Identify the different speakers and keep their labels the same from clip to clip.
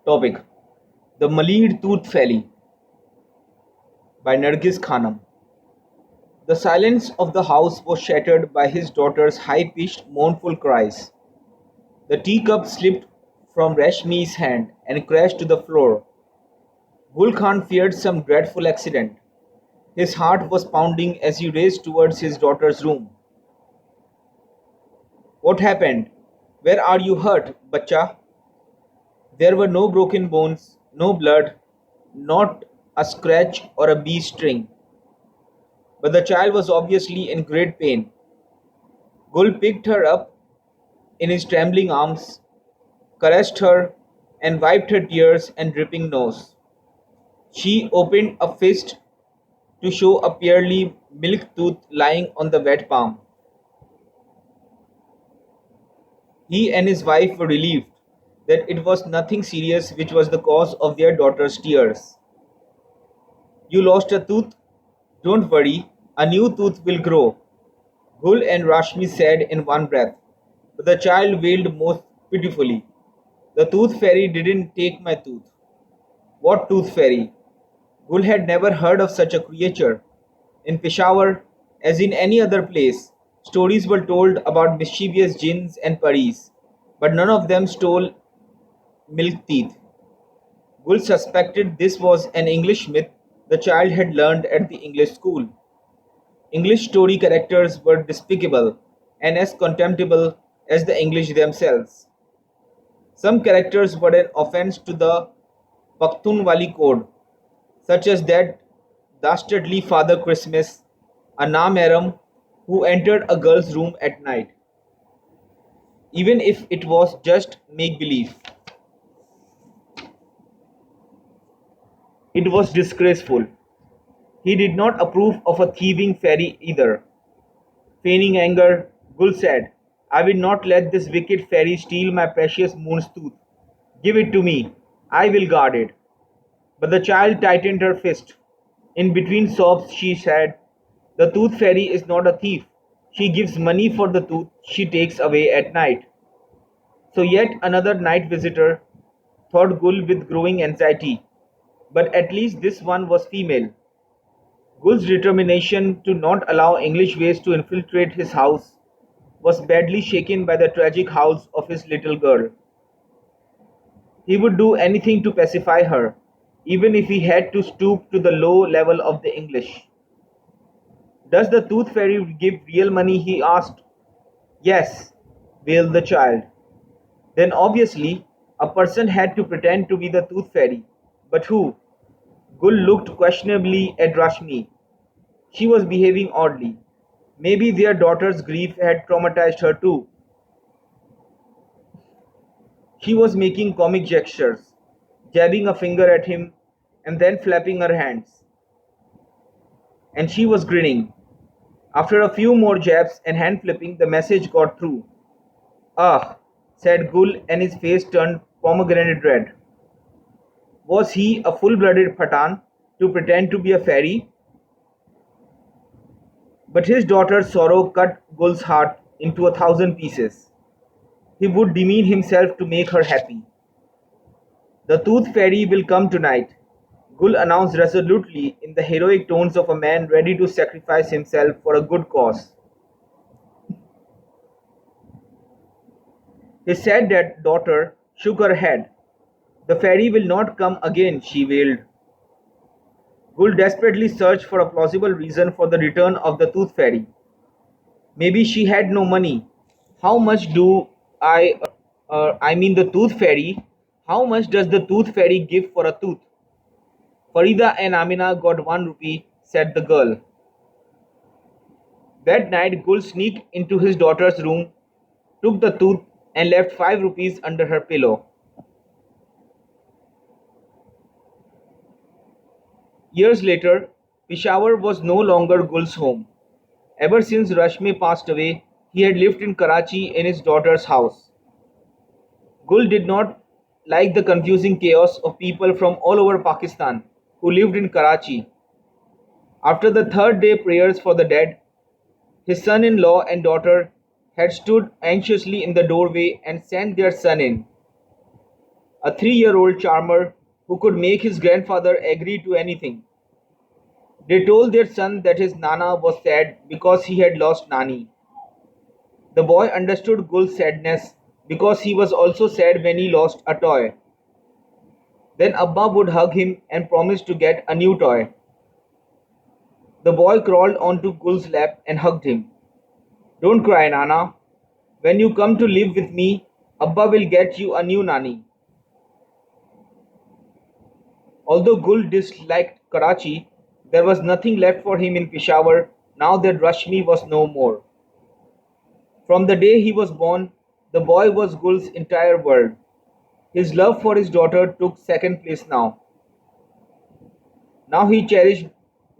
Speaker 1: Topic: The Malir Tooth Fairy by Nargis Khanam. The silence of the house was shattered by his daughter's high-pitched, mournful cries. The teacup slipped from Rashmi's hand and crashed to the floor. Gul Khan feared some dreadful accident. His heart was pounding as he raced towards his daughter's room. What happened? Where are you hurt, bacha? There were no broken bones, no blood, not a scratch or a bee sting. But the child was obviously in great pain. Gul picked her up in his trembling arms, caressed her, and wiped her tears and dripping nose. She opened a fist to show a pearly milk tooth lying on the wet palm. He and his wife were relieved that it was nothing serious which was the cause of their daughter's tears. You lost a tooth? Don't worry, a new tooth will grow, Gul and Rashmi said in one breath, but the child wailed most pitifully. The tooth fairy didn't take my tooth. What tooth fairy? Gul had never heard of such a creature. In Peshawar, as in any other place, stories were told about mischievous jinns and paris, but none of them stole milk teeth. Gul suspected this was an English myth the child had learned at the English school. English story characters were despicable and as contemptible as the English themselves. Some characters were an offense to the Pakhtunwali code, such as that dastardly Father Christmas, a Namaram who entered a girl's room at night, even if it was just make believe. It was disgraceful. He did not approve of a thieving fairy either. Feigning anger, Gul said, I will not let this wicked fairy steal my precious moon's tooth. Give it to me. I will guard it. But the child tightened her fist. In between sobs, she said, the tooth fairy is not a thief. She gives money for the tooth she takes away at night. So yet another night visitor, thought Gul with growing anxiety. But at least this one was female. Gul's determination to not allow English ways to infiltrate his house was badly shaken by the tragic howls of his little girl. He would do anything to pacify her, even if he had to stoop to the low level of the English. Does the tooth fairy give real money? He asked. Yes, wailed the child. Then obviously, a person had to pretend to be the tooth fairy. But who? Gul looked questionably at Rashmi. She was behaving oddly. Maybe their daughter's grief had traumatized her too. She was making comic gestures, jabbing a finger at him and then flapping her hands. And she was grinning. After a few more jabs and hand flipping, the message got through. Ah, said Gul, and his face turned pomegranate red. Was he a full-blooded pathan to pretend to be a fairy? But his daughter's sorrow cut Gul's heart into 1,000 pieces. He would demean himself to make her happy. The tooth fairy will come tonight, Gul announced resolutely in the heroic tones of a man ready to sacrifice himself for a good cause. His sad daughter shook her head. The fairy will not come again, she wailed. Gul desperately searched for a plausible reason for the return of the tooth fairy. Maybe she had no money. How much do I mean the tooth fairy, how much does the tooth fairy give for a tooth? Farida and Amina got 1 rupee, said the girl. That night Gul sneaked into his daughter's room, took the tooth and left 5 rupees under her pillow. Years later, Peshawar was no longer Gul's home. Ever since Rashmi passed away, he had lived in Karachi in his daughter's house. Gul did not like the confusing chaos of people from all over Pakistan who lived in Karachi. After the third day prayers for the dead, his son-in-law and daughter had stood anxiously in the doorway and sent their son in. a 3-year-old charmer who could make his grandfather agree to anything. They told their son that his Nana was sad because he had lost Nani. The boy understood Gul's sadness because he was also sad when he lost a toy. Then Abba would hug him and promise to get a new toy. The boy crawled onto Gul's lap and hugged him. Don't cry, Nana. When you come to live with me, Abba will get you a new Nani. Although Gul disliked Karachi, there was nothing left for him in Peshawar now that Rashmi was no more. From the day he was born, the boy was Gul's entire world. His love for his daughter took second place now. Now he cherished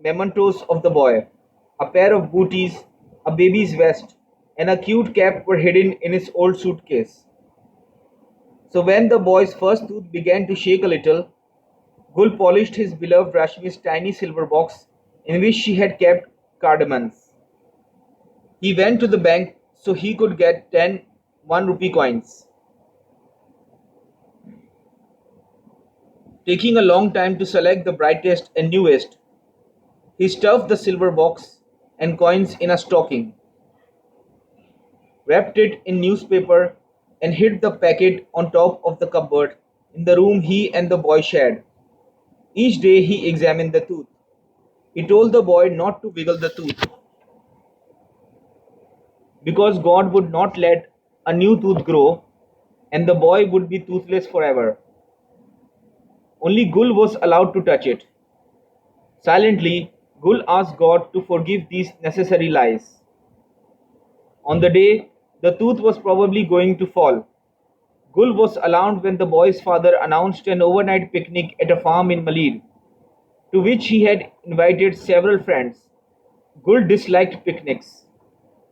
Speaker 1: mementos of the boy. A pair of booties, a baby's vest, and a cute cap were hidden in his old suitcase. So when the boy's first tooth began to shake a little, Gul polished his beloved Rashmi's tiny silver box in which she had kept cardamoms. He went to the bank so he could get 10 1 rupee coins. Taking a long time to select the brightest and newest, he stuffed the silver box and coins in a stocking, wrapped it in newspaper, and hid the packet on top of the cupboard in the room he and the boy shared. Each day he examined the tooth. He told the boy not to wiggle the tooth because God would not let a new tooth grow and the boy would be toothless forever. Only Gul was allowed to touch it. Silently, Gul asked God to forgive these necessary lies. On the day the tooth was probably going to fall, Gul was alarmed when the boy's father announced an overnight picnic at a farm in Malir, to which he had invited several friends. Gul disliked picnics.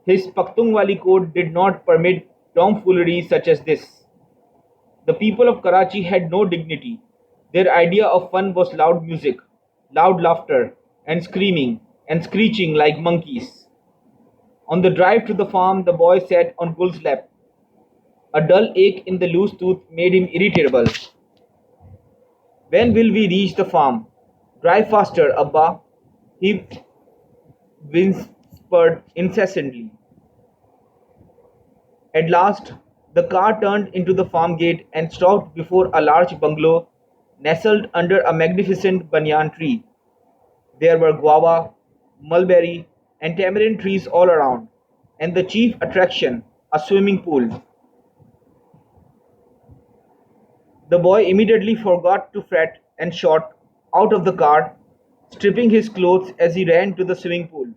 Speaker 1: His Pakhtungwali code did not permit tomfoolery such as this. The people of Karachi had no dignity. Their idea of fun was loud music, loud laughter, and screaming and screeching like monkeys. On the drive to the farm, the boy sat on Gul's lap. A dull ache in the loose tooth made him irritable. When will we reach the farm? Drive faster, Abba, he whispered incessantly. At last, the car turned into the farm gate and stopped before a large bungalow nestled under a magnificent banyan tree. There were guava, mulberry, and tamarind trees all around, and the chief attraction, a swimming pool. The boy immediately forgot to fret and shot out of the car, stripping his clothes as he ran to the swimming pool.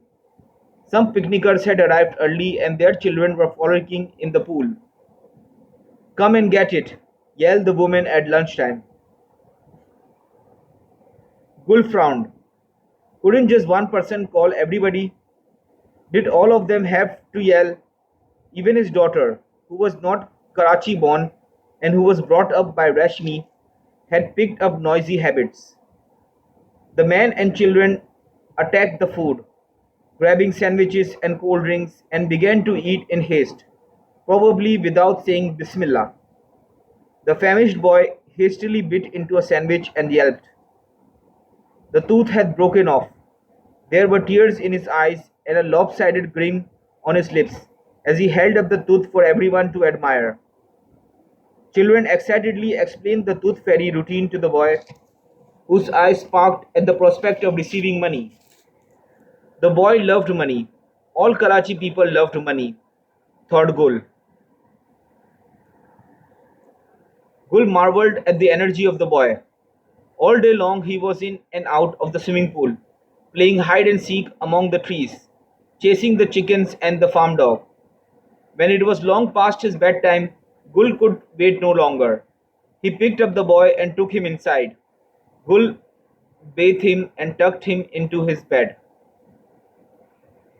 Speaker 1: Some picnickers had arrived early and their children were frolicking in the pool. Come and get it, yelled the woman at lunchtime. Gul frowned. Couldn't just one person call everybody? Did all of them have to yell? Even his daughter, who was not Karachi born and who was brought up by Rashmi, had picked up noisy habits. The men and children attacked the food, grabbing sandwiches and cold drinks, and began to eat in haste, probably without saying Bismillah. The famished boy hastily bit into a sandwich and yelped. The tooth had broken off. There were tears in his eyes and a lopsided grin on his lips as he held up the tooth for everyone to admire. Children excitedly explained the tooth fairy routine to the boy, whose eyes sparkled at the prospect of receiving money. The boy loved money. All Karachi people loved money, thought Gul. Gul marveled at the energy of the boy. All day long he was in and out of the swimming pool, playing hide and seek among the trees, chasing the chickens and the farm dog. When it was long past his bedtime, Gul could wait no longer. He picked up the boy and took him inside. Gul bathed him and tucked him into his bed.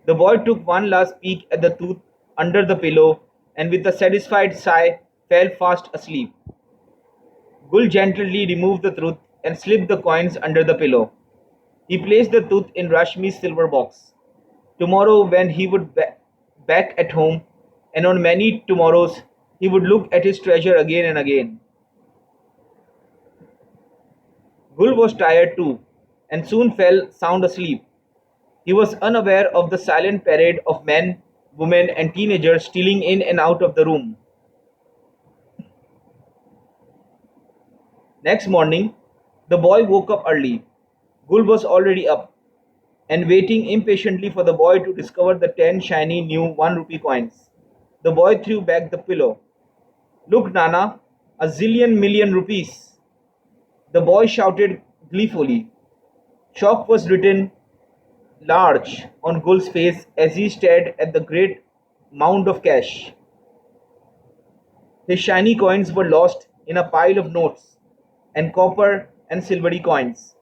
Speaker 1: The boy took one last peek at the tooth under the pillow and with a satisfied sigh fell fast asleep. Gul gently removed the tooth and slipped the coins under the pillow. He placed the tooth in Rashmi's silver box. Tomorrow when he would be back at home, and on many tomorrows, he would look at his treasure again and again. Gul was tired too, and soon fell sound asleep. He was unaware of the silent parade of men, women, and teenagers stealing in and out of the room. Next morning, the boy woke up early. Gul was already up and waiting impatiently for the boy to discover the 10 shiny new 1 rupee coins. The boy threw back the pillow. Look, Nana, a zillion million rupees! The boy shouted gleefully. Shock was written large on Gul's face as he stared at the great mound of cash. His shiny coins were lost in a pile of notes and copper and silvery coins.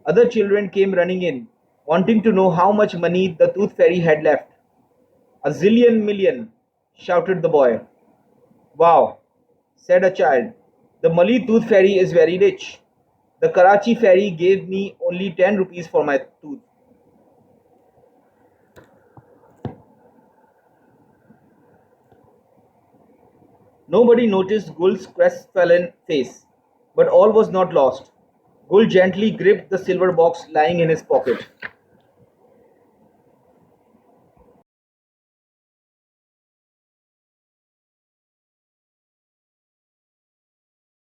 Speaker 1: Other children came running in, wanting to know how much money the tooth fairy had left. A zillion million, shouted the boy. Wow, said a child. The Malir tooth fairy is very rich. The Karachi fairy gave me only 10 rupees for my tooth. Nobody noticed Gul's crestfallen face, but all was not lost. Gul gently gripped the silver box lying in his pocket.